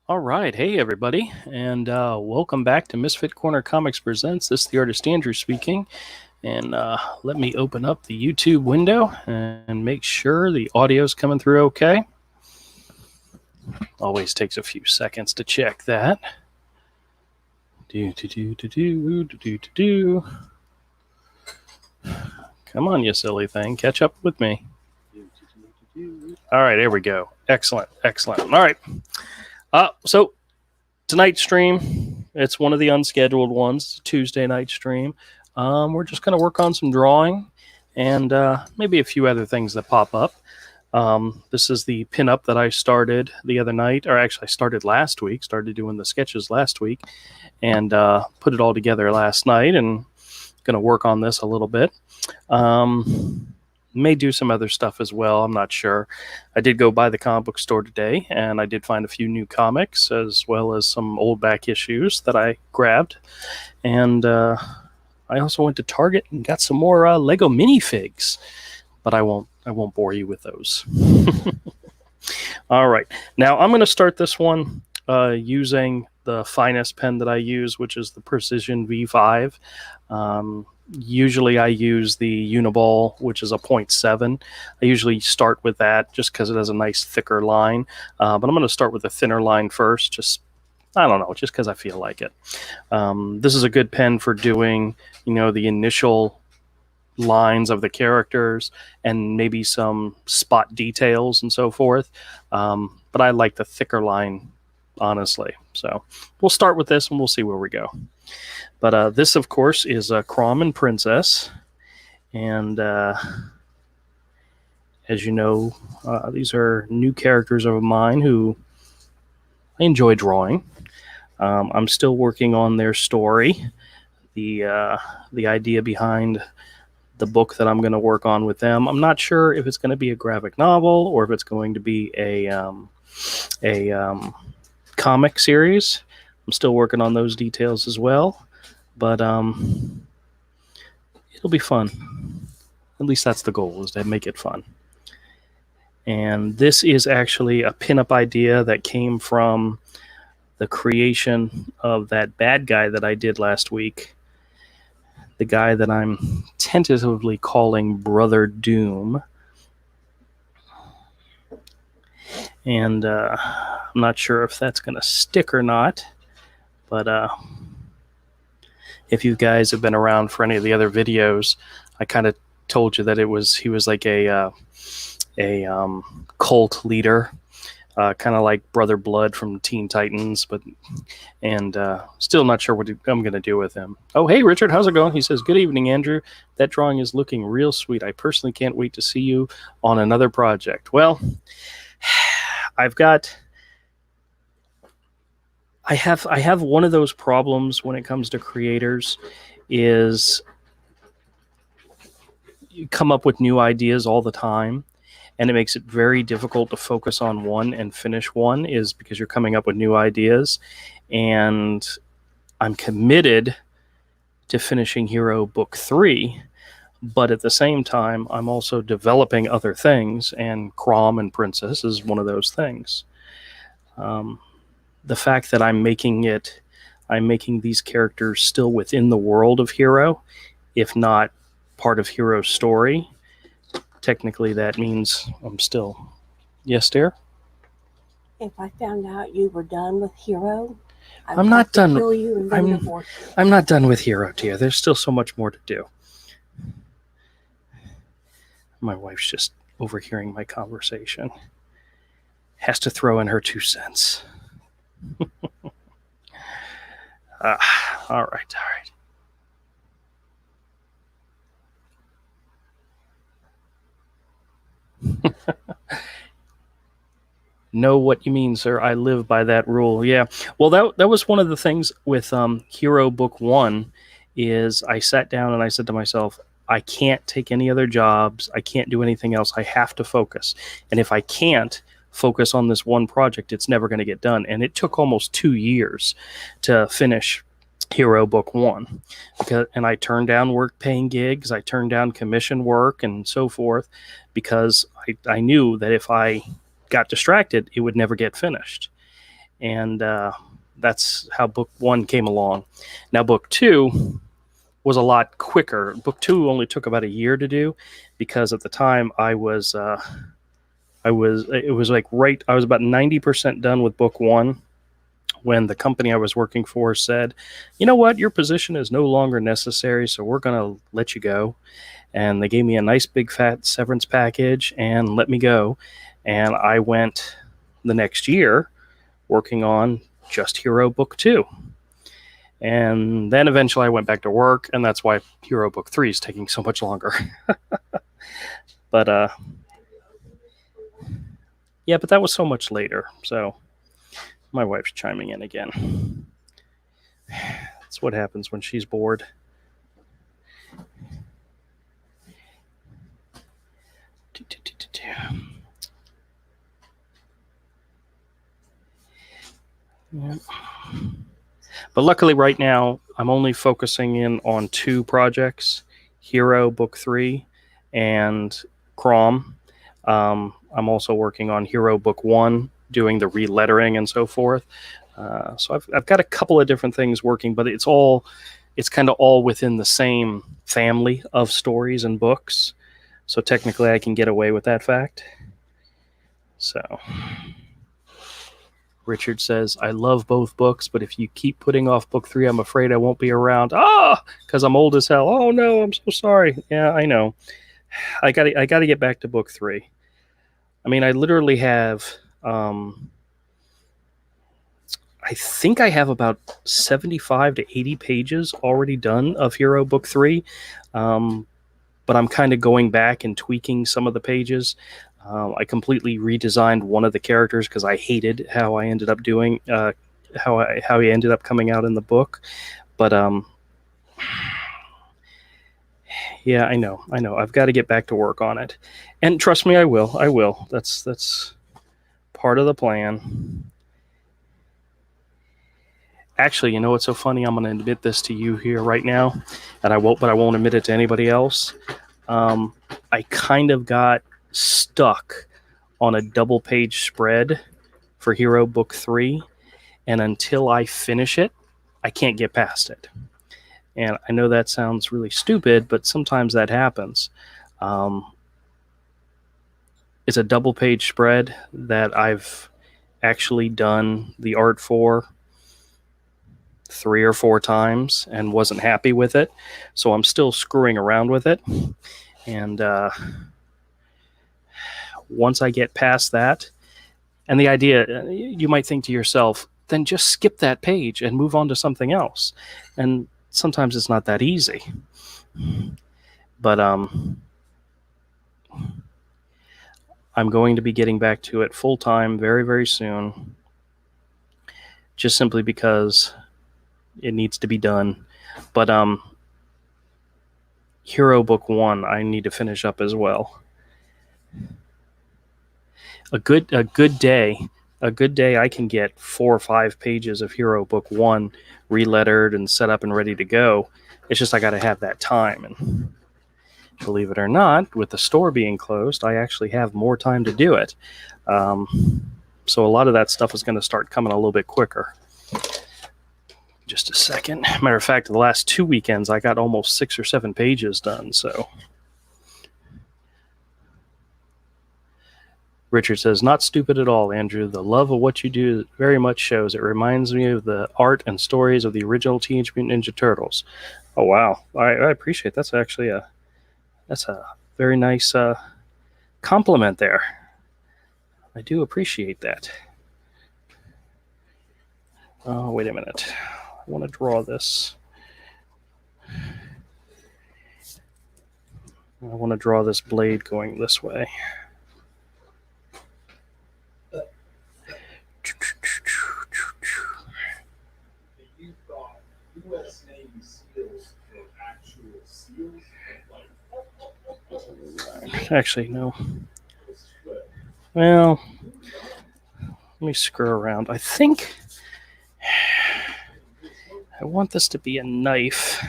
All right. Hey, everybody. And welcome back to Misfit Corner Comics Presents. This is the artist Andrew speaking. And let me open up the YouTube window and make sure the audio is coming through okay. Always takes a few seconds to check that. Come on, you silly thing. Catch up with me. All right, there we go. Excellent. Excellent. All right. So tonight's stream, it's one of the unscheduled ones, Tuesday night stream. We're just going to work on some drawing and maybe a few other things that pop up. This is the pinup that I started the other night, or actually I started last week, started doing the sketches last week, and put it all together last night, and going to work on this a little bit. May do some other stuff as well. I'm not sure. I did go by the comic book store today, and I did find a few new comics as well as some old back issues that I grabbed. And I also went to Target and got some more Lego minifigs, but I won't bore you with those. All right. Now I'm going to start this one using the finest pen that I use, which is the Precision V5. Usually I use the Uniball, which is a 0.7. I usually start with that just because it has a nice thicker line. But I'm going to start with a thinner line first, just because I feel like it. This is a good pen for doing, the initial lines of the characters and maybe some spot details and so forth. But I like the thicker line, honestly. So we'll start with this and we'll see where we go. But this, of course, is Chrom and Princess. And as you know, these are new characters of mine who I enjoy drawing. I'm still working on their story. The idea behind the book that I'm going to work on with them. I'm not sure if it's going to be a graphic novel or if it's going to be a comic series. I'm still working on those details as well. But it'll be fun. At least that's the goal, is to make it fun. And this is actually a pinup idea that came from the creation of that bad guy that I did last week. The guy that I'm tentatively calling Brother Doom. And I'm not sure if that's going to stick or not. But if you guys have been around for any of the other videos, I kind of told you that he was like a cult leader, kind of like Brother Blood from Teen Titans, and still not sure what I'm going to do with him. Oh, hey, Richard, how's it going? He says, good evening, Andrew. That drawing is looking real sweet. I personally can't wait to see you on another project. Well, I have one of those problems when it comes to creators is you come up with new ideas all the time, and it makes it very difficult to focus on one and finish one, is because you're coming up with new ideas. And I'm committed to finishing Hero Book 3, but at the same time, I'm also developing other things, and Chrom and Princess is one of those things. The fact that I'm making these characters still within the world of Hero, if not part of Hero's story, technically that means I'm still... Yes, dear? If I found out you were done with Hero, I'm not done. Kill you and then divorce you. I'm not done with Hero, dear. There's still so much more to do. My wife's just overhearing my conversation. Has to throw in her 2 cents. All right. Know what you mean, sir. I live by that rule. Yeah. Well, that was one of the things with Hero Book 1, is I sat down and I said to myself, I can't take any other jobs. I can't do anything else. I have to focus. And if I can't focus on this one project, it's never going to get done. And it took almost 2 years to finish Hero Book 1. And I turned down work-paying gigs. I turned down commission work and so forth because I knew that if I got distracted, it would never get finished. and that's how book 1 came along. Now book 2 was a lot quicker. Book 2 only took about a year to do, because at the time I was about 90% done with book 1 when the company I was working for said, you know what, your position is no longer necessary, so we're going to let you go. And they gave me a nice big fat severance package and let me go. And I went the next year working on just Hero Book 2. And then eventually I went back to work, and that's why Hero Book 3 is taking so much longer. But yeah, but that was so much later. So my wife's chiming in again. That's what happens when she's bored. Yeah. But luckily right now I'm only focusing in on 2 projects, Hero Book 3 and Crom. I'm also working on Hero Book 1, doing the relettering and so forth. So I've got a couple of different things working, but it's kind of all within the same family of stories and books. So technically I can get away with that fact. So Richard says, I love both books, but if you keep putting off book 3, I'm afraid I won't be around. Because I'm old as hell. Oh no, I'm so sorry. Yeah, I know. I gotta get back to book 3. I mean, I literally have I think I have about 75 to 80 pages already done of Hero Book 3. But I'm kind of going back and tweaking some of the pages. I completely redesigned one of the characters because I hated how I ended up doing, how he ended up coming out in the book. But yeah, I know. I've got to get back to work on it, and trust me, I will. That's part of the plan. Actually, you know what's so funny? I'm going to admit this to you here right now, and I won't admit it to anybody else. I kind of got stuck on a double-page spread for Hero Book 3, and until I finish it, I can't get past it. And I know that sounds really stupid, but sometimes that happens. It's a double-page spread that I've actually done the art for 3 or 4 times and wasn't happy with it. So I'm still screwing around with it. And once I get past that, and the idea, you might think to yourself, then just skip that page and move on to something else. And sometimes it's not that easy. But I'm going to be getting back to it full time very, very soon, just simply because it needs to be done. But Hero Book 1 I need to finish up as well. A good day I can get 4 or 5 pages of Hero Book 1 relettered and set up and ready to go. It's just I got to have that time, and believe it or not, with the store being closed, I actually have more time to do it. So a lot of that stuff is going to start coming a little bit quicker. Just a second. Matter of fact, the last 2 weekends, I got almost 6 or 7 pages done. So Richard says, not stupid at all, Andrew. The love of what you do very much shows. It reminds me of the art and stories of the original Teenage Mutant Ninja Turtles. Oh, wow. I appreciate that. That's actually a very nice compliment there. I do appreciate that. Oh, wait a minute. I want to draw this. I want to draw this blade going this way. Actually, no. Well, let me screw around. I think I want this to be a knife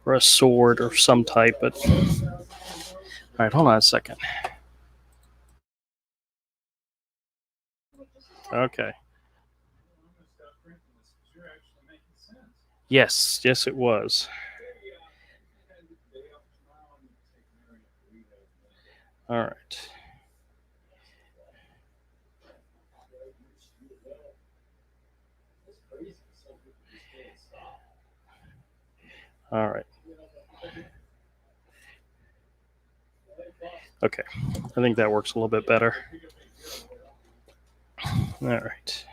or a sword or some type, but all right, hold on a second. Okay. Yes, yes, it was. All right. All right. Okay. I think that works a little bit better. All right.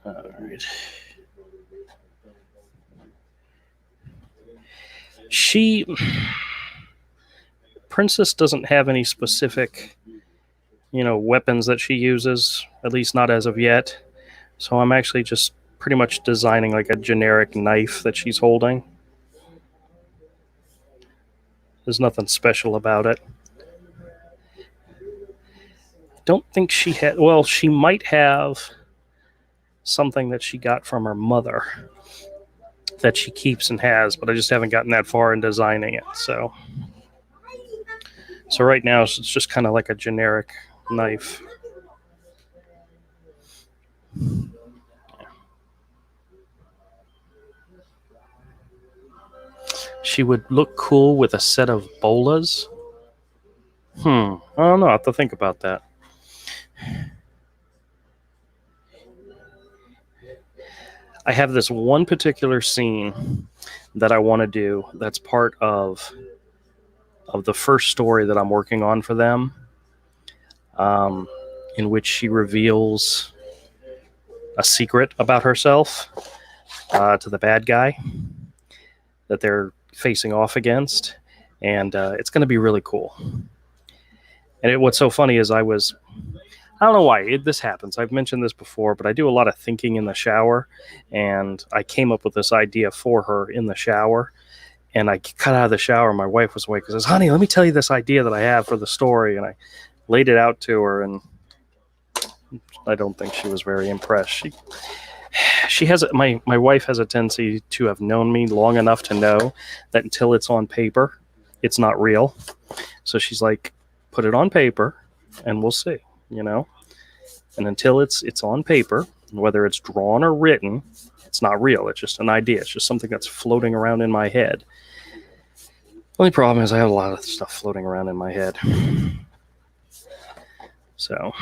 All right. She, Princess doesn't have any specific, weapons that she uses, at least not as of yet. So I'm actually just pretty much designing like a generic knife that she's holding. There's nothing special about it. Don't think she had, well, she might have something that she got from her mother that she keeps and has, but I just haven't gotten that far in designing it. So right now it's just kind of like a generic knife. She would look cool with a set of bolas. I don't know. I have to think about that. I have this one particular scene that I want to do that's part of the first story that I'm working on for them, in which she reveals a secret about herself to the bad guy that they're facing off against, and it's going to be really cool. And what's so funny is I don't know why this happens. I've mentioned this before, but I do a lot of thinking in the shower, and I came up with this idea for her in the shower. And I cut out of the shower. My wife was awake and says, "Honey, let me tell you this idea that I have for the story." And I laid it out to her, and I don't think she was very impressed. She has my wife has a tendency to have known me long enough to know that until it's on paper, it's not real. So she's like, "Put it on paper, and we'll see." And until it's on paper, whether it's drawn or written, it's not real. It's just an idea. It's just something that's floating around in my head. Only problem is I have a lot of stuff floating around in my head. So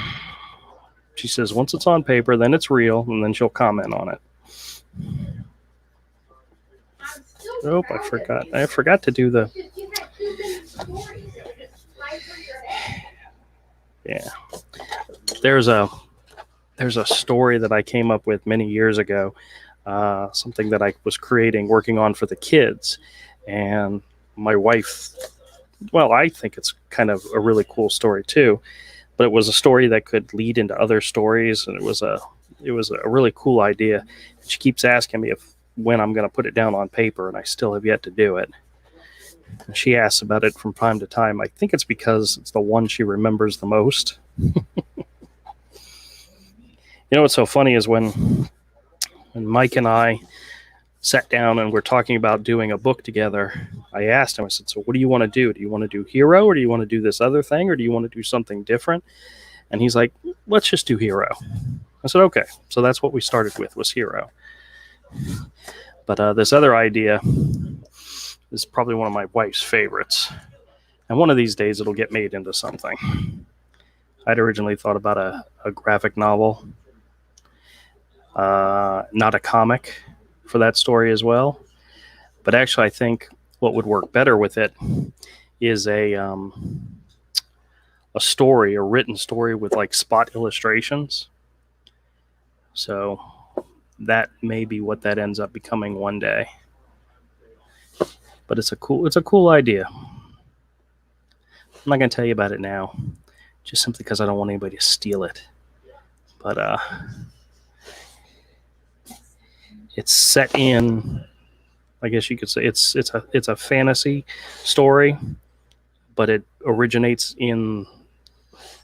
she says once it's on paper, then it's real, and then she'll comment on it. Oh, I forgot to do the. Yeah. There's a story that I came up with many years ago, something that I was working on for the kids, and my wife. Well, I think it's kind of a really cool story too, but it was a story that could lead into other stories, and it was a really cool idea. She keeps asking me when I'm going to put it down on paper, and I still have yet to do it. And she asks about it from time to time. I think it's because it's the one she remembers the most. What's so funny is when Mike and I sat down and we're talking about doing a book together, I asked him, I said, "So what do you want to do? Do you want to do Hero, or do you want to do this other thing, or do you want to do something different?" And he's like, "Let's just do Hero." I said, "Okay." So that's what we started with, was Hero. But this other idea is probably one of my wife's favorites. And one of these days it'll get made into something. I'd originally thought about a graphic novel, not a comic, for that story as well. But actually, I think what would work better with it is a story, a written story with like spot illustrations. So that may be what that ends up becoming one day. But it's a cool idea. I'm not going to tell you about it now, just simply because I don't want anybody to steal it. But it's set in, I guess you could say it's a fantasy story, but it originates in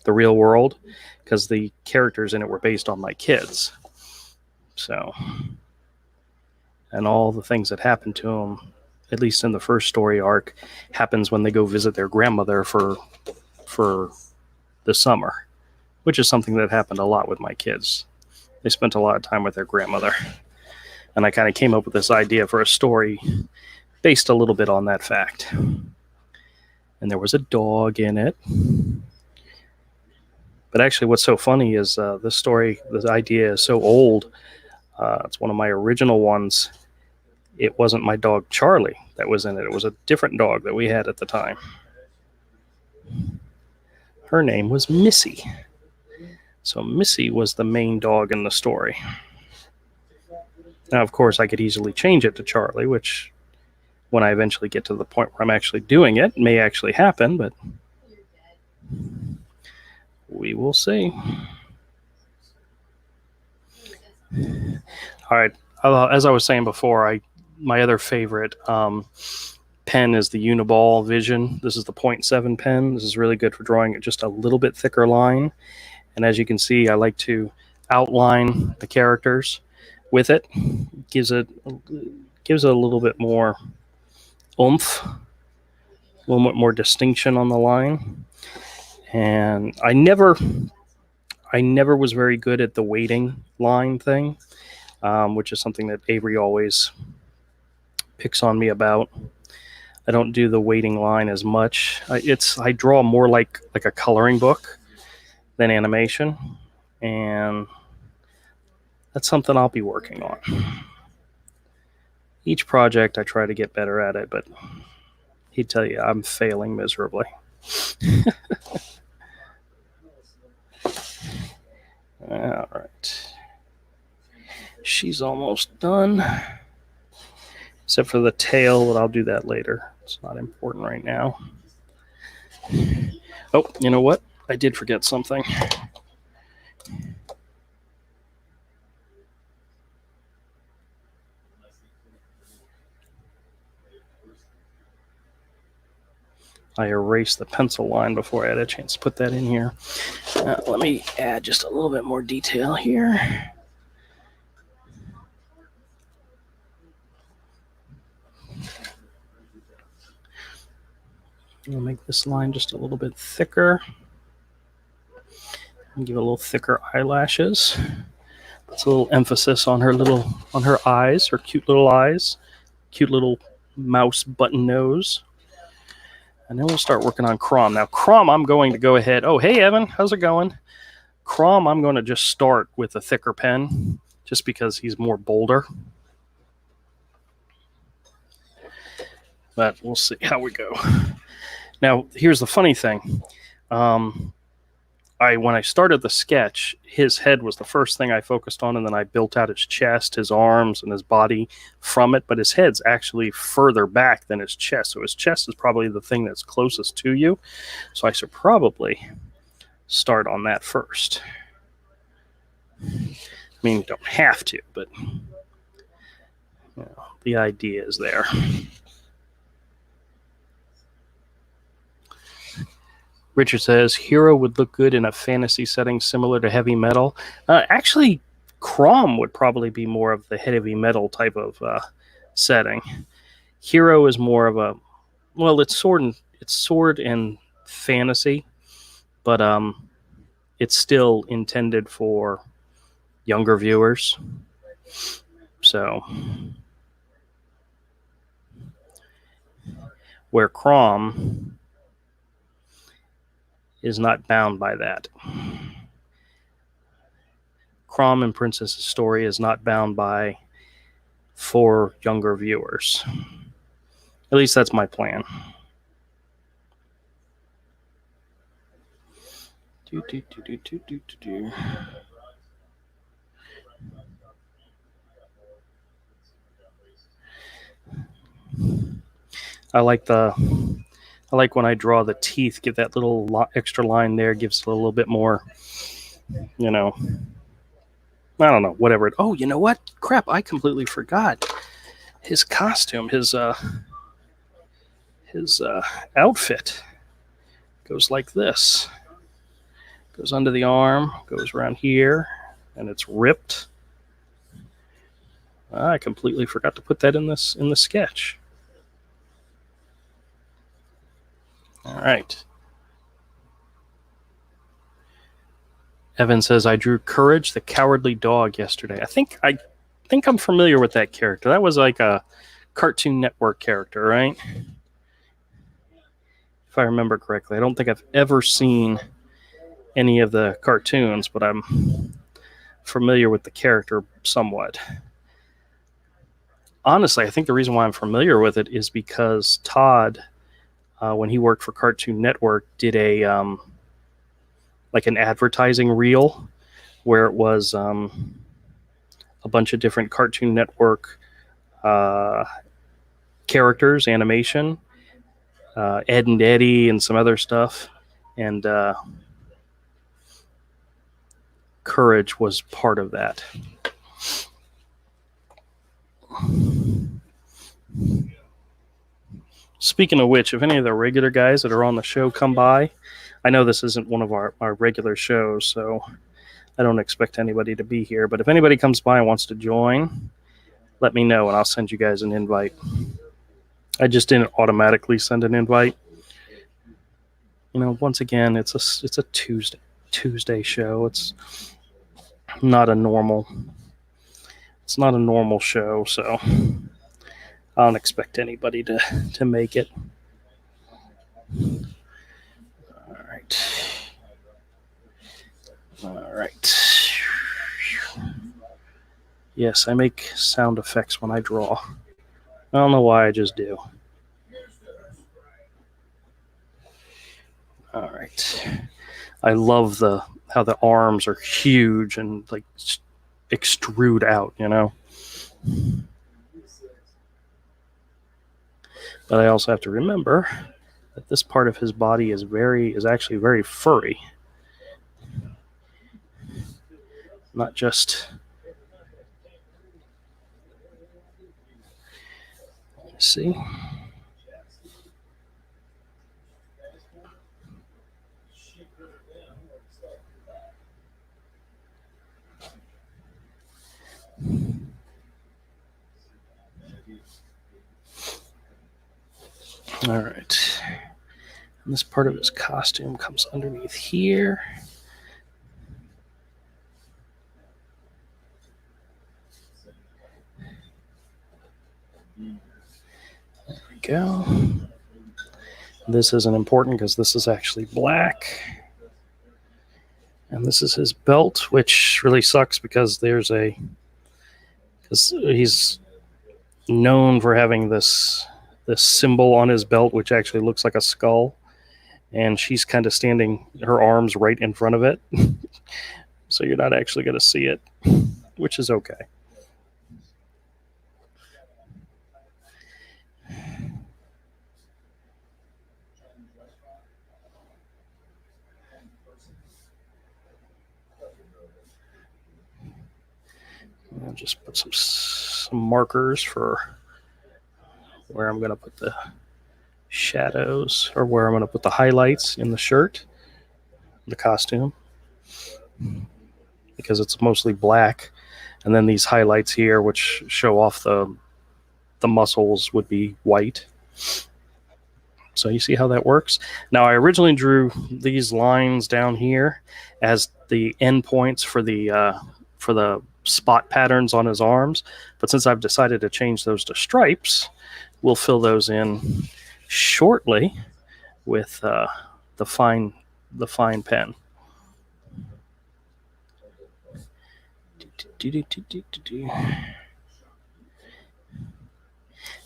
the real world because the characters in it were based on my kids. So, and all the things that happened to them, at least in the first story arc, happens when they go visit their grandmother for this summer, which is something that happened a lot with my kids. They spent a lot of time with their grandmother. And I kind of came up with this idea for a story based a little bit on that fact. And there was a dog in it. But actually, what's so funny is this story, this idea is so old. It's one of my original ones. It wasn't my dog Charlie that was in it. It was a different dog that we had at the time. Her name was Missy. So Missy was the main dog in the story. Now, of course, I could easily change it to Charlie, which when I eventually get to the point where I'm actually doing it, may actually happen, but we will see. All right. As I was saying before, my other favorite pen is the Uniball Vision. This is the 0.7 pen. This is really good for drawing just a little bit thicker line. And as you can see, I like to outline the characters with it. Gives it a little bit more oomph, a little bit more distinction on the line. And I never was very good at the weighting line thing, which is something that Avery always picks on me about. I don't do the weighting line as much. I draw more like a coloring book than animation, and that's something I'll be working on. Each project I try to get better at it, but he'd tell you I'm failing miserably. All right. She's almost done. Except for the tail, but I'll do that later. It's not important right now. Oh, you know what? I did forget something. I erased the pencil line before I had a chance to put that in here. Let me add just a little bit more detail here. I'll make this line just a little bit thicker. And give it a little thicker eyelashes. Puts a little emphasis on her eyes, her cute little eyes, cute little mouse button nose. And then we'll start working on Crom. Now, Crom, I'm going to go ahead. Oh, hey, Evan, how's it going? Crom, I'm going to just start with a thicker pen, just because he's more bolder. But we'll see how we go. Now, here's the funny thing. When I started the sketch, his head was the first thing I focused on, and then I built out his chest, his arms, and his body from it. But his head's actually further back than his chest, so his chest is probably the thing that's closest to you. So I should probably start on that first. I mean, you don't have to, but the idea is there. Richard says, Hero would look good in a fantasy setting similar to heavy metal. Actually, Crom would probably be more of the heavy metal type of setting. Hero is more of a, well, it's sword and fantasy, but it's still intended for younger viewers. So, where Crom is not bound by that. Crom and Princess's story is not bound by for younger viewers. At least that's my plan. I like when I draw the teeth, give that little extra line there, gives it a little bit more, I don't know, whatever. Oh, you know what? Crap, I completely forgot. His costume, his outfit goes like this. Goes under the arm, goes around here, and it's ripped. I completely forgot to put that in the sketch. All right. Evan says, I drew Courage the Cowardly Dog yesterday. I think I'm familiar with that character. That was like a Cartoon Network character, right? If I remember correctly. I don't think I've ever seen any of the cartoons, but I'm familiar with the character somewhat. Honestly, I think the reason why I'm familiar with it is because Todd, when he worked for Cartoon Network, did a like an advertising reel where it was a bunch of different Cartoon Network characters, animation, Ed and Eddie, and some other stuff, and Courage was part of that. Speaking of which, if any of the regular guys that are on the show come by, I know this isn't one of our regular shows, so I don't expect anybody to be here, but if anybody comes by and wants to join, let me know and I'll send you guys an invite. I just didn't automatically send an invite. You know, once again, it's a Tuesday show. It's not a normal show, so I don't expect anybody to make it. All right. Yes, I make sound effects when I draw. I don't know why, I just do. All right. I love how the arms are huge and like extrude out, you know. But I also have to remember that this part of his body is actually very furry. Not just see. All right. And this part of his costume comes underneath here. There we go. This isn't important because this is actually black. And this is his belt, which really sucks because he's known for having this symbol on his belt, which actually looks like a skull. And she's kind of standing her arms right in front of it. So you're not actually going to see it, which is okay. I'll just put some markers for where I'm going to put the shadows, or where I'm going to put the highlights in the shirt, the costume, because it's mostly black. And then these highlights here, which show off the muscles, would be white. So you see how that works? Now, I originally drew these lines down here as the endpoints for the spot patterns on his arms, but since I've decided to change those to stripes, we'll fill those in shortly with the fine pen.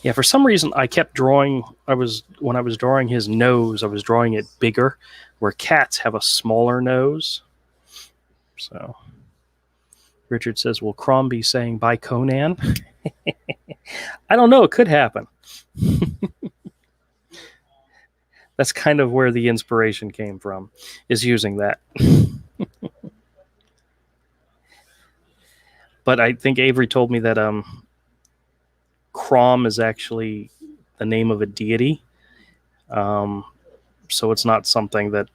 Yeah, for some reason I kept drawing. When I was drawing his nose, I was drawing it bigger, where cats have a smaller nose. So Richard says, will Crom be saying bye Conan? I don't know. It could happen. That's kind of where the inspiration came from, is using that. But I think Avery told me that Crom is actually the name of a deity. So it's not something that,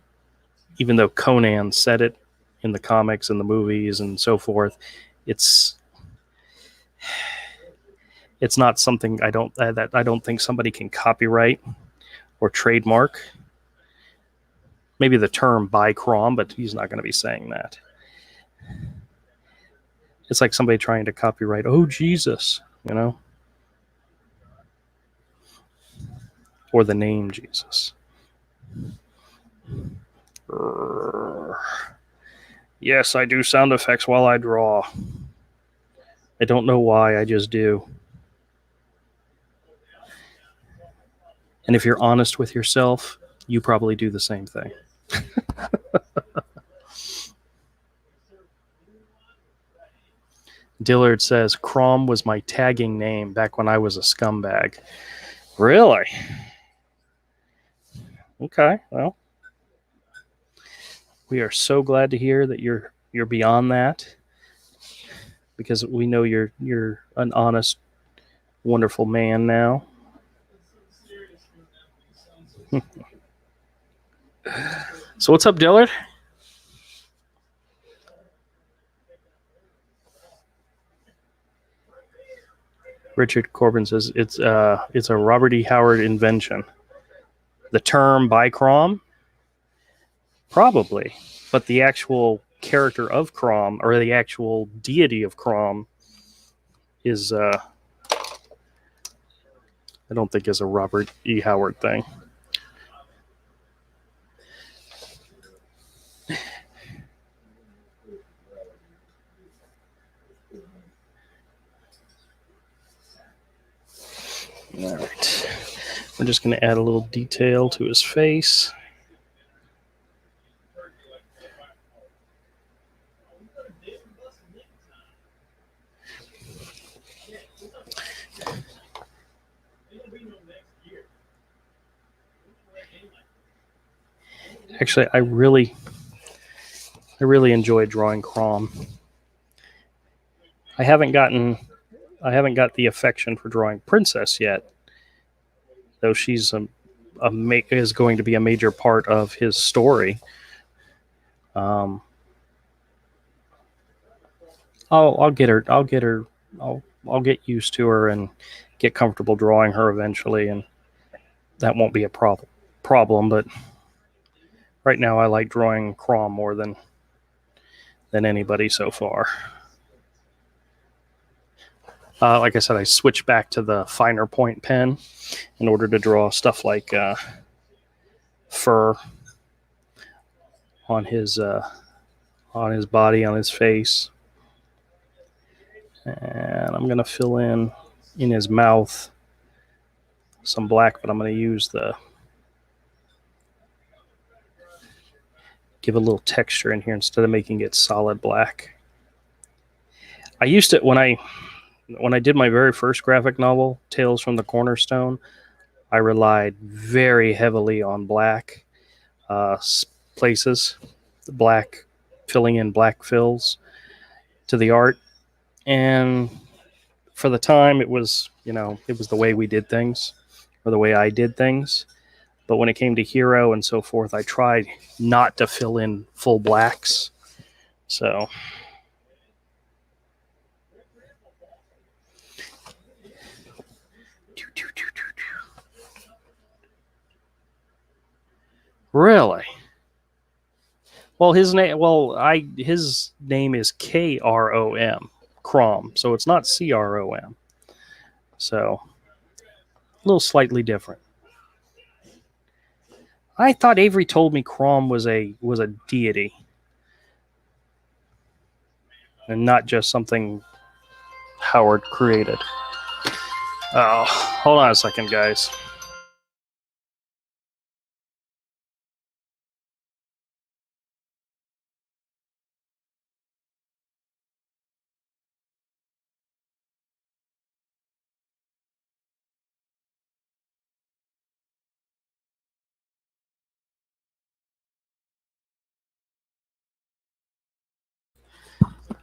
even though Conan said it in the comics and the movies and so forth, it's not something I don't think somebody can copyright or trademark. Maybe the term by Crom, but he's not going to be saying that. It's like somebody trying to copyright, oh, Jesus, you know, or the name Jesus. Yes, I do sound effects while I draw. I don't know why, I just do. And if you're honest with yourself, you probably do the same thing. Dillard says, Crom was my tagging name back when I was a scumbag. Really? Okay, well, we are so glad to hear that you're beyond that, because we know you're an honest, wonderful man now. So what's up, Dillard? Richard Corbin says it's a Robert E. Howard invention. The term bicrom, probably, but the actual character of Crom, or the actual deity of Crom, is I don't think is a Robert E. Howard thing. All right. We're just going to add a little detail to his face. Actually, I really enjoy drawing Crom. I haven't got the affection for drawing Princess yet, though she's is going to be a major part of his story. I'll get her. I'll get used to her and get comfortable drawing her eventually, and that won't be a problem. But right now, I like drawing Crom more than anybody so far. Like I said, I switched back to the finer point pen in order to draw stuff like fur on his body, on his face. And I'm going to fill in his mouth some black, but I'm going to use give a little texture in here instead of making it solid black. I used to, when I did my very first graphic novel, Tales from the Cornerstone, I relied very heavily on black places, black, filling in black fills to the art. And for the time, it was the way we did things, or the way I did things. But when it came to Hero and so forth, I tried not to fill in full blacks. So really? Well, his name is Krom, Crom, so it's not Crom. So a little slightly different. I thought Avery told me Crom was a deity and not just something Howard created. Oh, hold on a second, guys.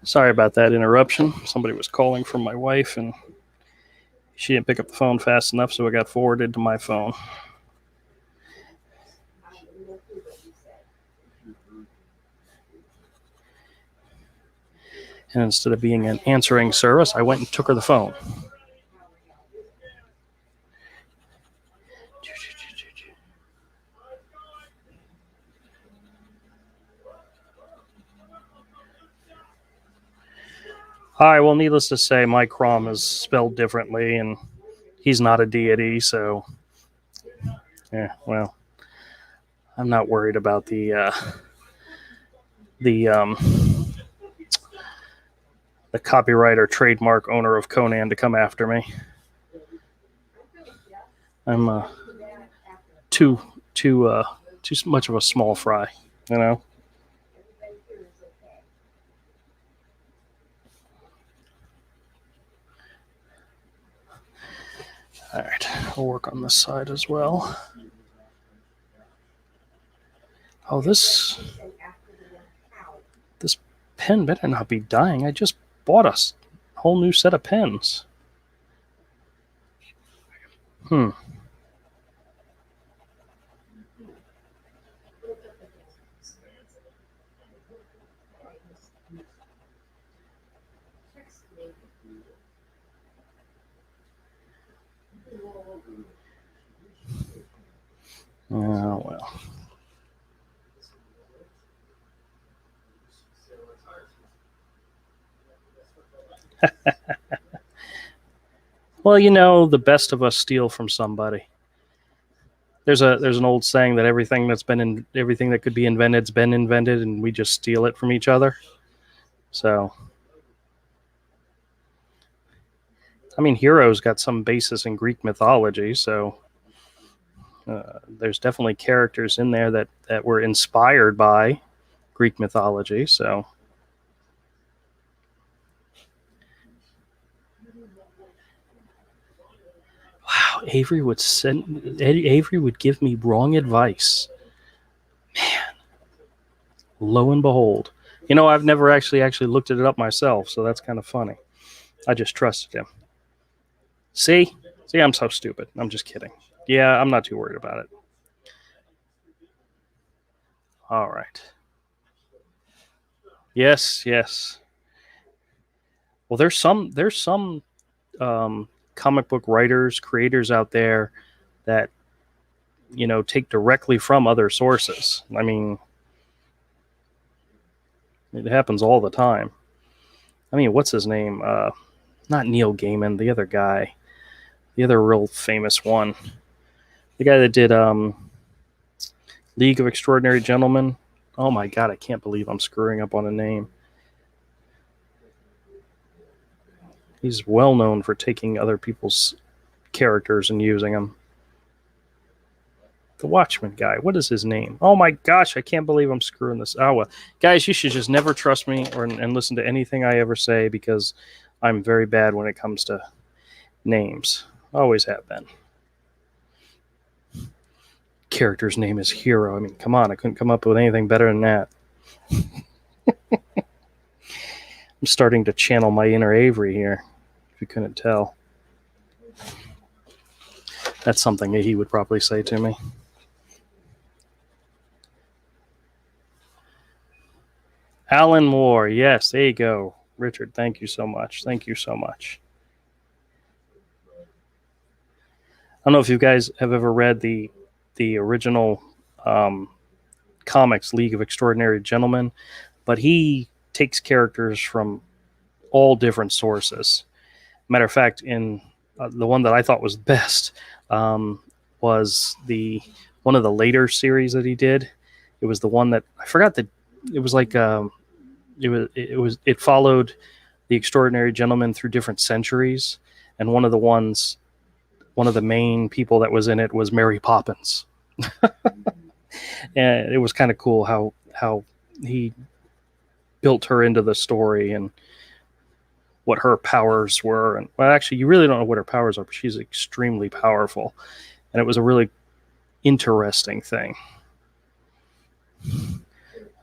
Sorry about that interruption. Somebody was calling from my wife, and she didn't pick up the phone fast enough, so it got forwarded to my phone. And instead of being an answering service, I went and took her the phone. All right, well, needless to say, Mike Crom is spelled differently, and he's not a deity, so yeah, well, I'm not worried about the the copyright or trademark owner of Conan to come after me. I'm too much of a small fry, you know. All right, I'll work on this side as well. Oh, this pen better not be dying. I just bought a whole new set of pens. Oh, well. Well, you know, the best of us steal from somebody. There's an old saying that everything that could be invented's been invented, and we just steal it from each other. So, I mean, Hero's got some basis in Greek mythology, so there's definitely characters in there that were inspired by Greek mythology. So, wow, Avery would give me wrong advice. Man, lo and behold, you know, I've never actually looked it up myself, so that's kind of funny. I just trusted him. See, I'm so stupid. I'm just kidding. Yeah, I'm not too worried about it. All right. Yes. Well, there's some comic book writers, creators out there that, you know, take directly from other sources. I mean, it happens all the time. I mean, what's his name? Not Neil Gaiman, the other guy, the other real famous one, the guy that did League of Extraordinary Gentlemen. Oh my God, I can't believe I'm screwing up on a name. He's well known for taking other people's characters and using them. The Watchmen guy. What is his name? Oh my gosh, I can't believe I'm screwing this. Oh well, guys, you should just never trust me and listen to anything I ever say, because I'm very bad when it comes to names. Always have been. Character's name is Hero. I mean, come on, I couldn't come up with anything better than that. I'm starting to channel my inner Avery here, if you couldn't tell. That's something that he would probably say to me. Alan Moore, yes, there you go. Richard, thank you so much. Thank you so much. I don't know if you guys have ever read the original comics League of Extraordinary Gentlemen, but he takes characters from all different sources. Matter of fact, in the one that I thought was best was one of the later series that he did. It was the one that I forgot that it was like it followed the Extraordinary Gentlemen through different centuries, and one of the main people that was in it was Mary Poppins. And it was kind of cool how he built her into the story and what her powers were. And well, actually, you really don't know what her powers are, but she's extremely powerful, and it was a really interesting thing. I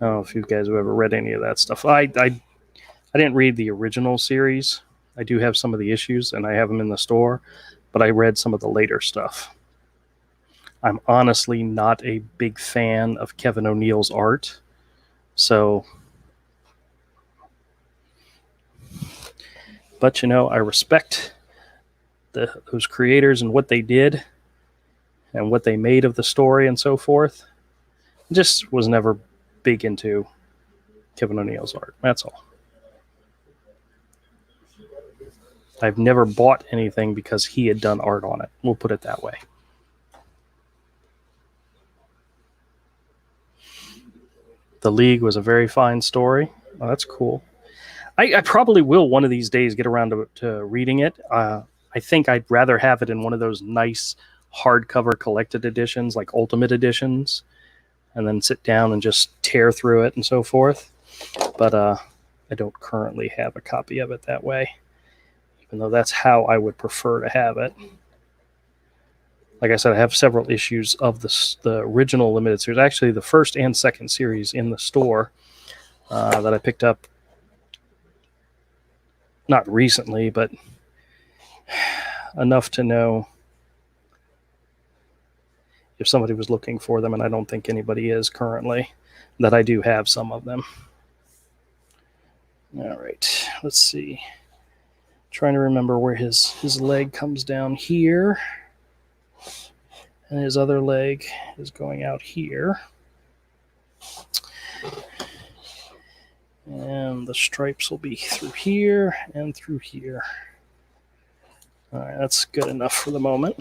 don't know if you guys have ever read any of that stuff. I didn't read the original series. I do have some of the issues, and I have them in the store, but I read some of the later stuff. I'm honestly not a big fan of Kevin O'Neill's art, so, but you know, I respect those creators and what they did and what they made of the story and so forth. Just was never big into Kevin O'Neill's art. That's all. I've never bought anything because he had done art on it. We'll put it that way. The League was a very fine story. Oh, that's cool. I probably will one of these days get around to reading it. I think I'd rather have it in one of those nice hardcover collected editions, like Ultimate Editions, and then sit down and just tear through it and so forth. But I don't currently have a copy of it that way, even though that's how I would prefer to have it. Like I said, I have several issues of the original limited series, actually the first and second series in the store that I picked up not recently, but enough to know if somebody was looking for them, and I don't think anybody is currently, that I do have some of them. All right, let's see. Trying to remember where his leg comes down here, and his other leg is going out here. And the stripes will be through here and through here. All right, that's good enough for the moment.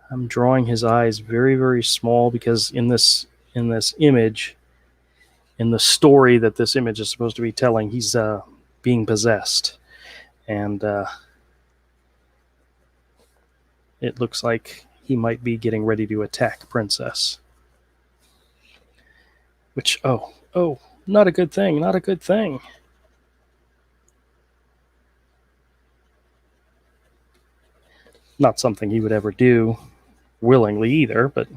I'm drawing his eyes very, very small because in this image, in the story that this image is supposed to be telling, he's being possessed. And it looks like he might be getting ready to attack Princess. Which, oh, not a good thing, not a good thing. Not something he would ever do willingly either, but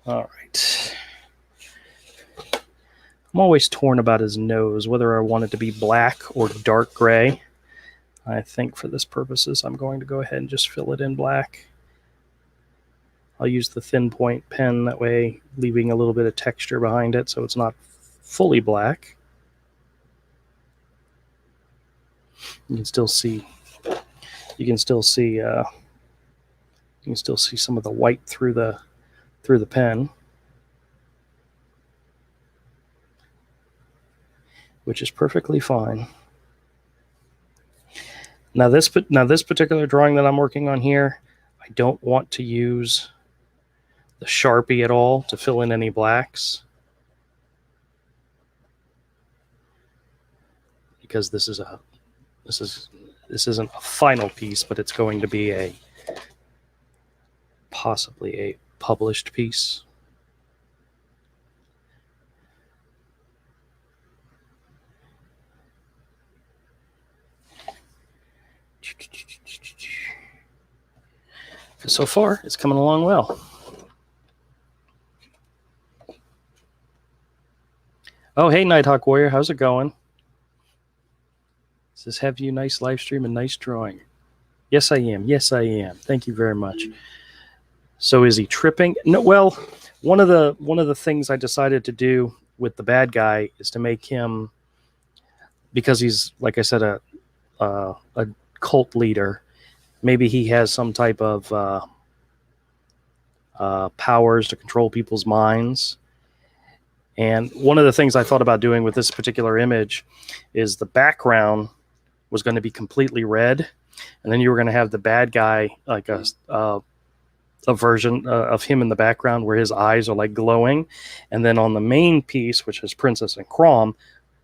all right. I'm always torn about his nose, whether I want it to be black or dark gray. I think for this purposes, I'm going to go ahead and just fill it in black. I'll use the thin point pen, that way leaving a little bit of texture behind it so it's not fully black. You can still see some of the white through the pen, which is perfectly fine. Now this particular drawing that I'm working on here, I don't want to use the Sharpie at all to fill in any blacks, because this isn't a final piece, but it's going to be possibly a published piece. So far, it's coming along well. Oh, hey, Nighthawk Warrior, how's it going? It says, have you nice live stream and nice drawing. Yes, I am. Yes, I am. Thank you very much. So is he tripping? No. Well, one of the things I decided to do with the bad guy is to make him, because he's, like I said, a cult leader. Maybe he has some type of powers to control people's minds. And one of the things I thought about doing with this particular image is the background was going to be completely red, and then you were going to have the bad guy, like a version of him in the background where his eyes are like glowing, and then on the main piece, which is Princess and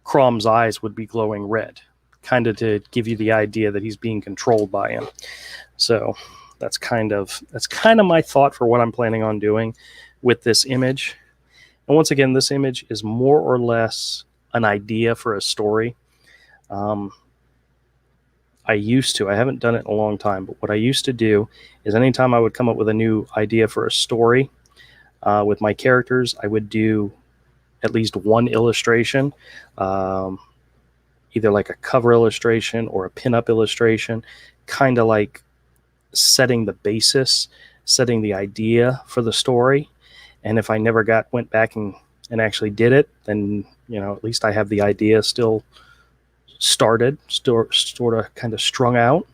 Crom's eyes would be glowing red, kind of to give you the idea that he's being controlled by him. So that's kind of my thought for what I'm planning on doing with this image. And once again, this image is more or less an idea for a story. I haven't done it in a long time, but what I used to do is anytime I would come up with a new idea for a story with my characters, I would do at least one illustration, either like a cover illustration or a pinup illustration, kind of like setting the basis, setting the idea for the story. And if I never went back and actually did it, then, at least I have the idea still started, sort of kind of strung out.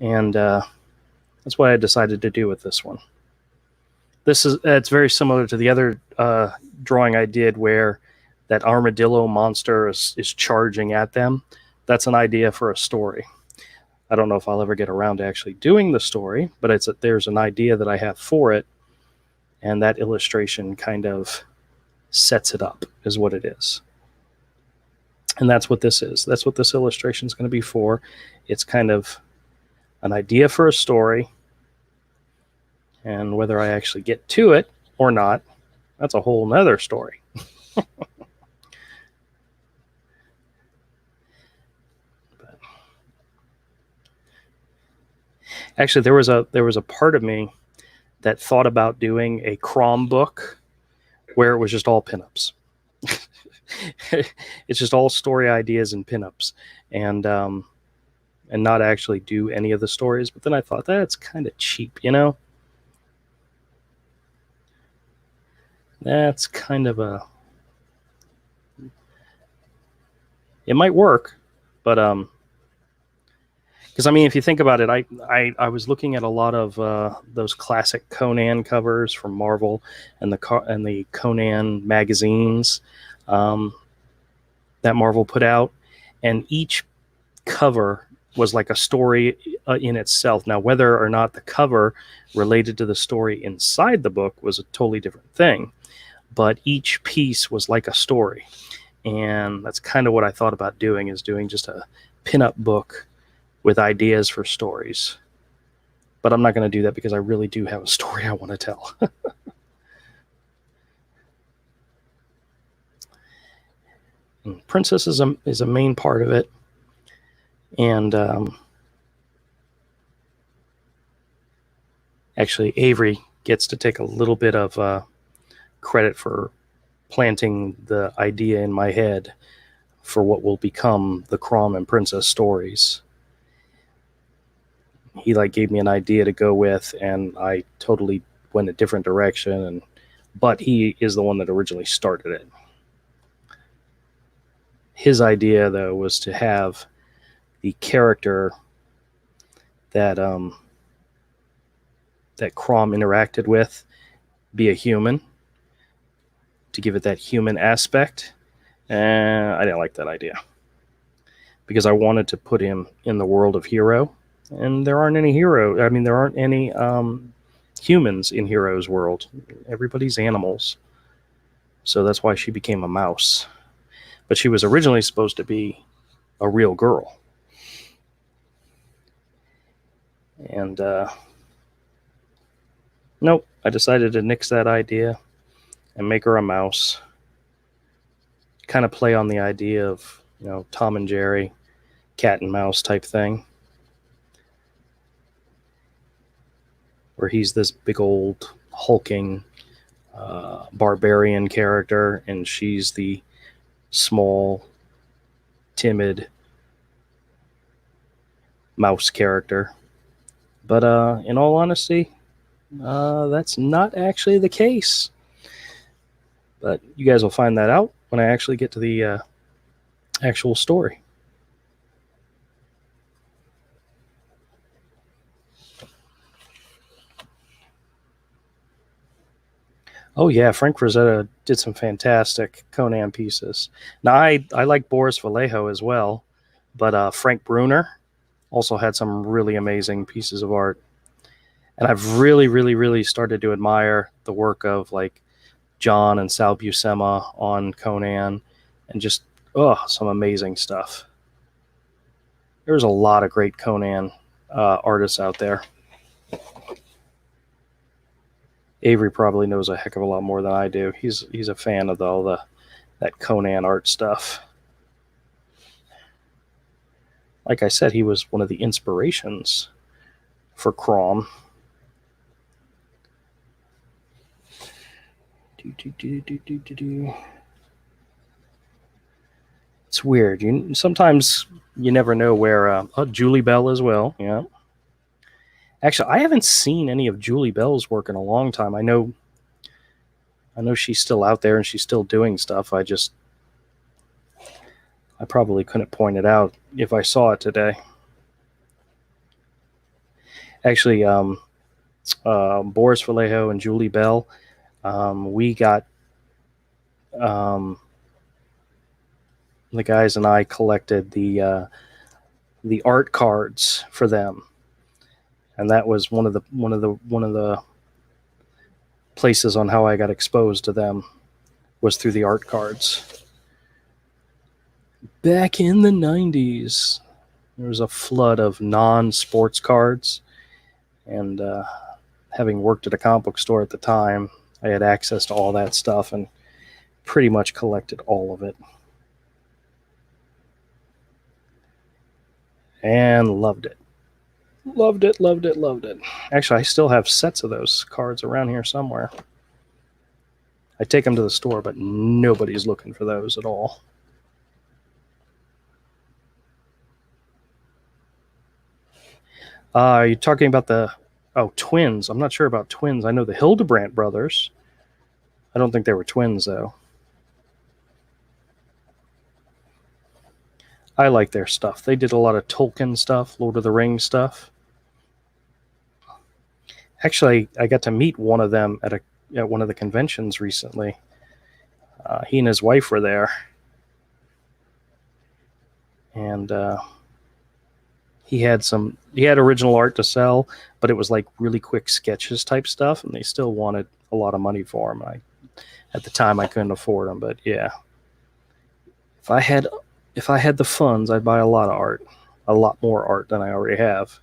And that's what I decided to do with this one. This is it's very similar to the other drawing I did where that armadillo monster is charging at them. That's an idea for a story. I don't know if I'll ever get around to actually doing the story, but there's an idea that I have for it, and that illustration kind of sets it up, is what it is. And that's what this is. That's what this illustration is going to be for. It's kind of an idea for a story, and whether I actually get to it or not, that's a whole nother story. Actually, there was a part of me that thought about doing a Crom book where it was just all pinups. It's just all story ideas and pinups, and not actually do any of the stories. But then I thought that's kind of cheap, you know. That's kind of it might work, but because I mean, if you think about it, I was looking at a lot of those classic Conan covers from Marvel and the Conan magazines that Marvel put out, and each cover was like a story in itself. Now, whether or not the cover related to the story inside the book was a totally different thing, but each piece was like a story, and that's kind of what I thought about doing, is doing just a pinup book with ideas for stories. But I'm not going to do that because I really do have a story I want to tell. And Princess is a main part of it, and actually Avery gets to take a little bit of credit for planting the idea in my head for what will become the Crom and Princess stories. He gave me an idea to go with, and I totally went a different direction, but he is the one that originally started it. His idea, though, was to have the character that that Crom interacted with be a human, to give it that human aspect. And I didn't like that idea because I wanted to put him in the world of Hero, and there aren't any there aren't any humans in Hero's world. Everybody's animals. So that's why she became a mouse. But she was originally supposed to be a real girl. And nope, I decided to nix that idea and make her a mouse. Kind of play on the idea of, Tom and Jerry, cat and mouse type thing, where he's this big old hulking barbarian character, and she's the small, timid mouse character. But in all honesty, that's not actually the case. But you guys will find that out when I actually get to the actual story. Oh yeah, Frank Frazetta did some fantastic Conan pieces. Now I like Boris Vallejo as well, but Frank Bruner also had some really amazing pieces of art. And I've really, really, really started to admire the work of John and Sal Buscema on Conan, and just some amazing stuff. There's a lot of great Conan artists out there. Avery probably knows a heck of a lot more than I do. He's a fan of all that Conan art stuff. Like I said, he was one of the inspirations for Crom. It's weird. Sometimes you never know where. Julie Bell as well. Yeah. Actually, I haven't seen any of Julie Bell's work in a long time. I know she's still out there and she's still doing stuff. I probably couldn't point it out if I saw it today. Actually, Boris Vallejo and Julie Bell. We got the guys and I collected the art cards for them, and that was one of the places on how I got exposed to them was through the art cards. Back in the 90s, there was a flood of non-sports cards, and having worked at a comic book store at the time, I had access to all that stuff and pretty much collected all of it. And loved it. Loved it, loved it, loved it. Actually, I still have sets of those cards around here somewhere. I take them to the store, but nobody's looking for those at all. Are you talking about the twins? I'm not sure about twins. I know the Hildebrandt brothers. I don't think they were twins, though. I like their stuff. They did a lot of Tolkien stuff, Lord of the Rings stuff. Actually, I got to meet one of them at one of the conventions recently. He and his wife were there, and he had original art to sell, but it was like really quick sketches type stuff, and they still wanted a lot of money for them. At the time, I couldn't afford them, but yeah, if I had the funds, I'd buy a lot of art, a lot more art than I already have.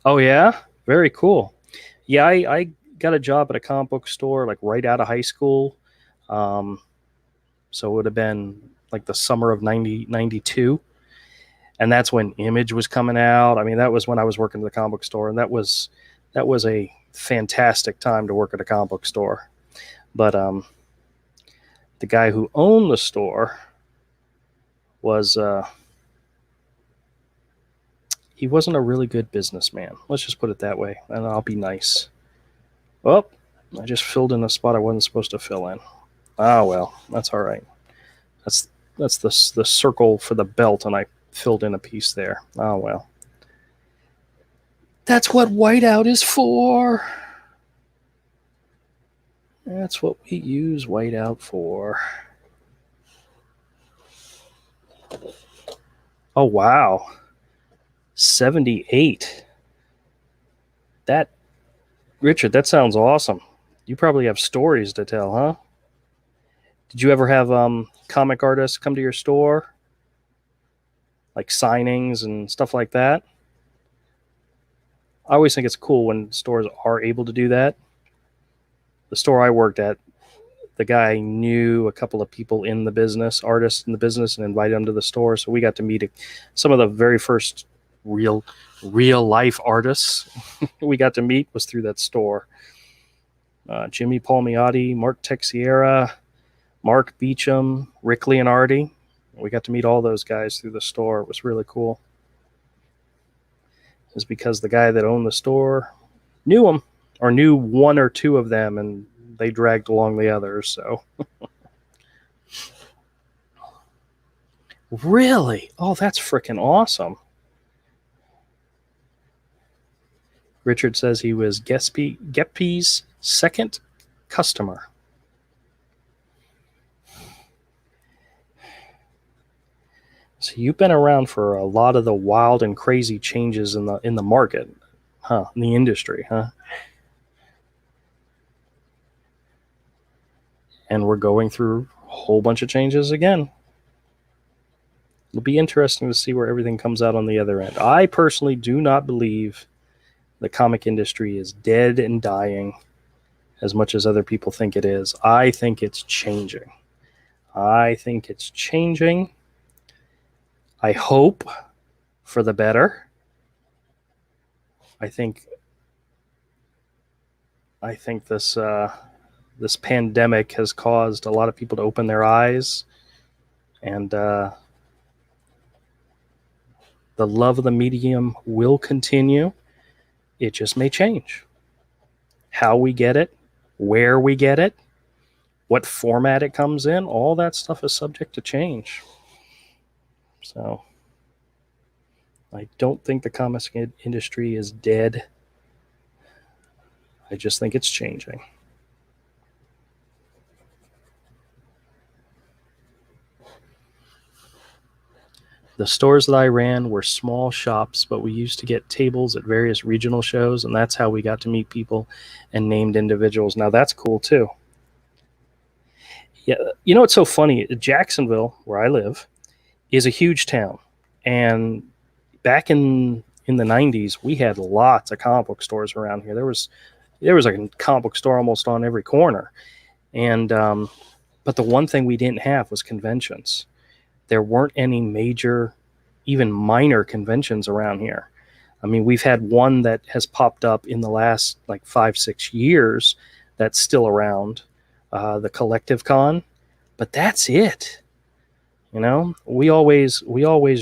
Oh yeah, very cool. Yeah, I got a job at a comic book store like right out of high school. So it would have been like the summer of 92. And that's when Image was coming out. I mean, that was when I was working at the comic book store, and that was a fantastic time to work at a comic book store. But the guy who owned the store was he wasn't a really good businessman. Let's just put it that way, and I'll be nice. Well, I just filled in a spot I wasn't supposed to fill in. Ah, well, that's all right. That's the circle for the belt, and I filled in a piece there. Oh, well. That's what whiteout is for. That's what we use whiteout for. Oh, wow. 78. Richard, that sounds awesome. You probably have stories to tell, huh? Did you ever have comic artists come to your store? Like signings and stuff like that? I always think it's cool when stores are able to do that. The store I worked at, the guy knew a couple of people in the business, artists in the business, and invited them to the store. So we got to meet some of the very first real life artists we got to meet was through that store. Jimmy Palmiotti, Mark Texiera, Mark Beecham, Rick Leonardi. We got to meet all those guys through the store. It was really cool. It's because the guy that owned the store knew them, or knew one or two of them, and they dragged along the others. So, really? Oh, that's freaking awesome. Richard says he was Geppi's second customer. So you've been around for a lot of the wild and crazy changes in the market, huh? In the industry, huh? And we're going through a whole bunch of changes again. It'll be interesting to see where everything comes out on the other end. I personally do not believe the comic industry is dead and dying as much as other people think it is. I think it's changing. I hope for the better. I think this pandemic has caused a lot of people to open their eyes, and the love of the medium will continue. It just may change. How we get it, where we get it, what format it comes in, all that stuff is subject to change. So I don't think the comics industry is dead. I just think it's changing. The stores that I ran were small shops, but we used to get tables at various regional shows, and that's how we got to meet people and named individuals. Now that's cool too. Yeah, you know what's so funny? Jacksonville, where I live, is a huge town, and back in the '90s, we had lots of comic book stores around here. There was a comic book store almost on every corner, and but the one thing we didn't have was conventions. There weren't any major, even minor conventions around here. I mean, we've had one that has popped up in the last like 5-6 years that's still around, the Collective Con, but that's it. You know, we always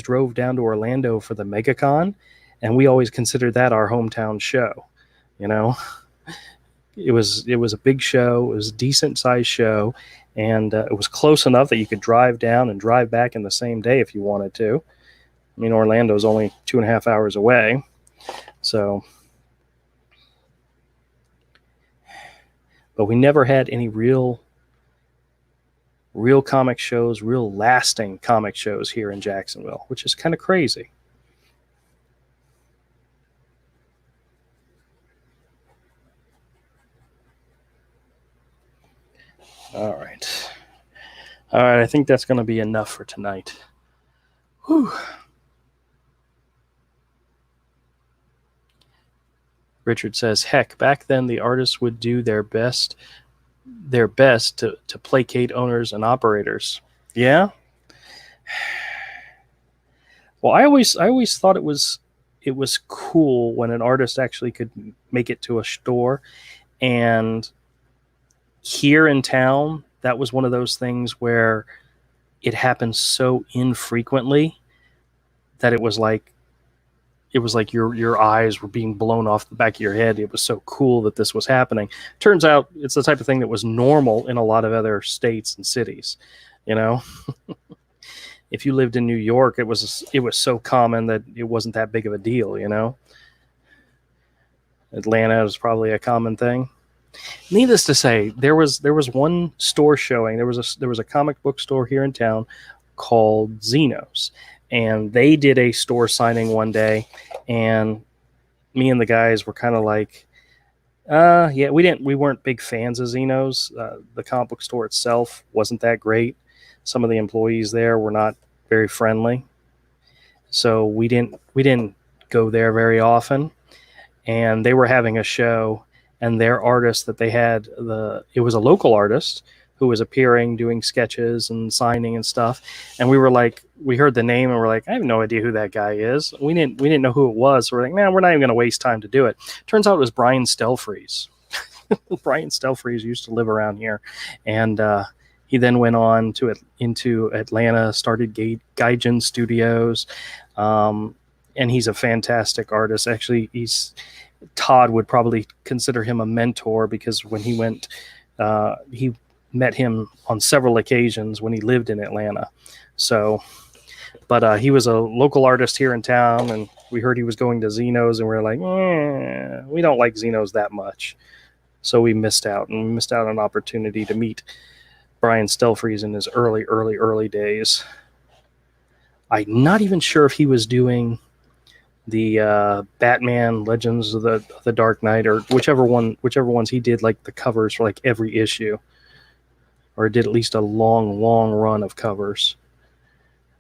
drove down to Orlando for the MegaCon, and we always considered that our hometown show. You know, it was a big show. It was a decent sized show, and it was close enough that you could drive down and drive back in the same day if you wanted to. I mean, Orlando's only 2.5 hours away, so. But we never had any real comic shows, real lasting comic shows here in Jacksonville, which is kind of crazy. All right. All right, I think that's going to be enough for tonight. Whew. Richard says, heck, back then the artists would do their best to placate owners and operators. Yeah. Well, I always thought it was cool when an artist actually could make it to a store, and here in town that was one of those things where it happened so infrequently that it was like your eyes were being blown off the back of your head. It was so cool that this was happening. Turns out it's the type of thing that was normal in a lot of other states and cities. You know, if you lived in New York, it was so common that it wasn't that big of a deal. You know, Atlanta was probably a common thing. Needless to say, there was one store showing. There was a comic book store here in town called Xenos, and they did a store signing one day, and me and the guys were kind of like, yeah, we weren't big fans of Xenos. The comic book store itself wasn't that great. Some of the employees there were not very friendly, so we didn't go there very often. And they were having a show, and their artist that they had, it was a local artist who was appearing, doing sketches and signing and stuff. And we were like, we heard the name and we're like, I have no idea who that guy is. We didn't know who it was. So we're like, man, we're not even going to waste time to do it. Turns out it was Brian Stelfreeze. Brian Stelfreeze used to live around here, and he then went on into Atlanta, started Gaijin Studios, and he's a fantastic artist. Actually, Todd would probably consider him a mentor, because when he went, he met him on several occasions when he lived in Atlanta. So, but he was a local artist here in town, and we heard he was going to Xenos, and we were like, we don't like Xenos that much. So we missed out, and we missed out on an opportunity to meet Brian Stelfreeze in his early days. I'm not even sure if he was doing the Batman Legends of the Dark Knight, or whichever ones he did, like the covers for like every issue, or did at least a long run of covers.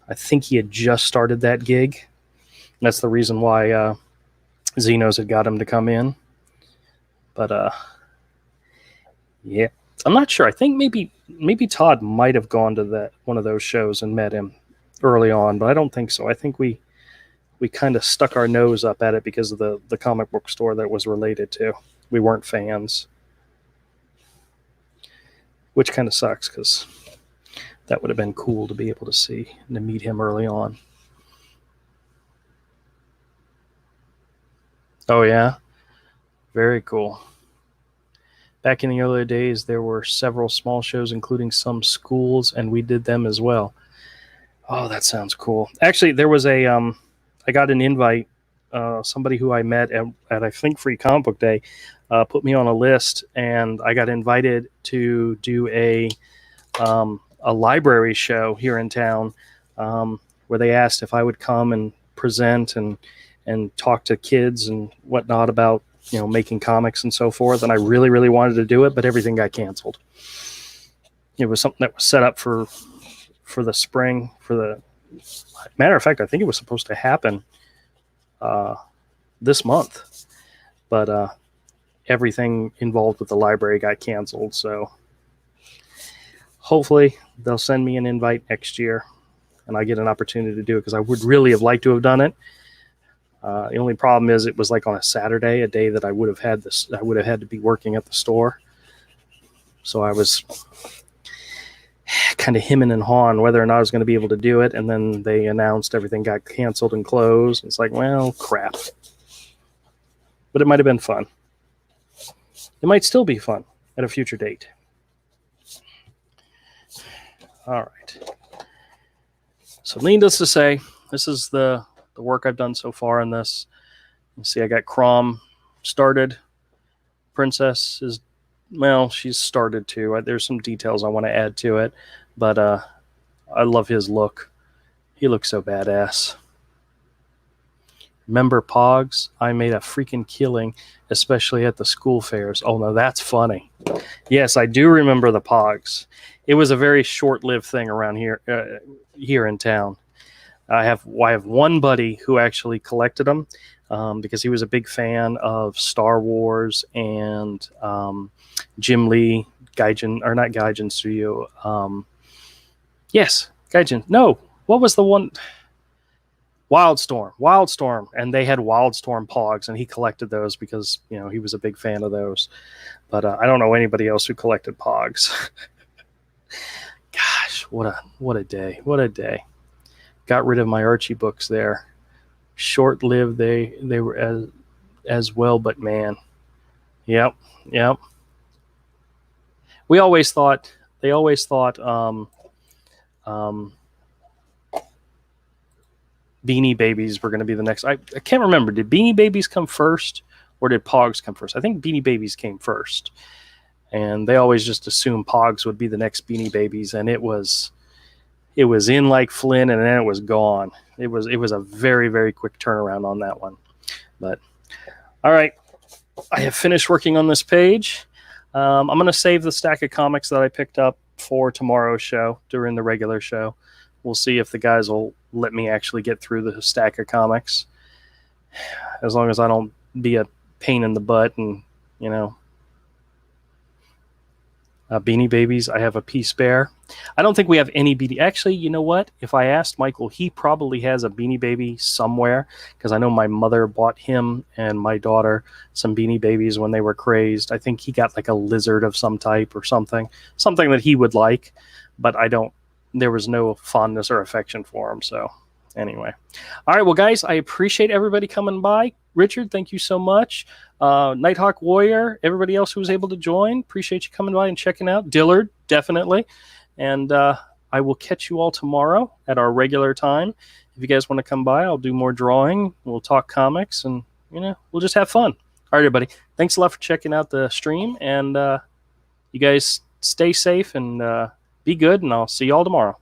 I think he had just started that gig. That's the reason why Xenos had got him to come in. But yeah, I'm not sure. I think maybe Todd might have gone to one of those shows and met him early on, but I don't think so. I think we kind of stuck our nose up at it because of the comic book store that it was related to. We weren't fans, which kind of sucks, because that would have been cool to be able to see and to meet him early on. Oh yeah, very cool. Back in the earlier days, there were several small shows, including some schools, and we did them as well. Oh, that sounds cool. Actually, there was a I got an invite. Somebody who I met at I think Free Comic Book Day put me on a list, and I got invited to do a library show here in town, where they asked if I would come and present and talk to kids and whatnot about making comics and so forth. And I really, really wanted to do it, but everything got canceled. It was something that was set up for the spring. For the matter of fact, I think it was supposed to happen this month, but everything involved with the library got canceled. So hopefully they'll send me an invite next year and I get an opportunity to do it, because I would really have liked to have done it. The only problem is it was like on a Saturday, a day that I would have had to be working at the store. So I was kind of hemming and hawing whether or not I was going to be able to do it. And then they announced everything got canceled and closed. It's like, well, crap. But it might have been fun. It might still be fun at a future date. All right. So needless to say, this is the work I've done so far in this. You see, I got Crom started. Princess is, well, she's started too. There's some details I want to add to it, but I love his look. He looks so badass. Remember Pogs? I made a freaking killing, especially at the school fairs. Oh no, that's funny. Yes, I do remember the Pogs. It was a very short-lived thing around here in town. I have one buddy who actually collected them because he was a big fan of Star Wars and Jim Lee, Gaijin, or not Gaijin Studio. Yes, Gaijin. No, what was the one? Wildstorm, and they had Wildstorm Pogs, and he collected those because he was a big fan of those. But I don't know anybody else who collected Pogs. Gosh, what a day! What a day! Got rid of my Archie books there. Short-lived they were as well, but man, yep. They always thought Beanie Babies were going to be the next. I can't remember. Did Beanie Babies come first or did Pogs come first? I think Beanie Babies came first. And they always just assumed Pogs would be the next Beanie Babies. And it was in like Flynn and then it was gone. It was a very, very quick turnaround on that one. But all right. I have finished working on this page. I'm going to save the stack of comics that I picked up for tomorrow's show during the regular show. We'll see if the guys will let me actually get through the stack of comics, as long as I don't be a pain in the butt. And Beanie Babies, I have a piece spare. I don't think we have any Beanie. Actually, you know what? If I asked Michael, he probably has a Beanie Baby somewhere, because I know my mother bought him and my daughter some Beanie Babies when they were crazed. I think he got like a lizard of some type or something that he would like, but I don't. There was no fondness or affection for him. So anyway. All right. Well, guys, I appreciate everybody coming by. Richard, thank you so much. Nighthawk Warrior, everybody else who was able to join, appreciate you coming by and checking out. Dillard, definitely. And I will catch you all tomorrow at our regular time. If you guys want to come by, I'll do more drawing. We'll talk comics and, we'll just have fun. All right, everybody. Thanks a lot for checking out the stream. And you guys stay safe and be good, and I'll see you all tomorrow.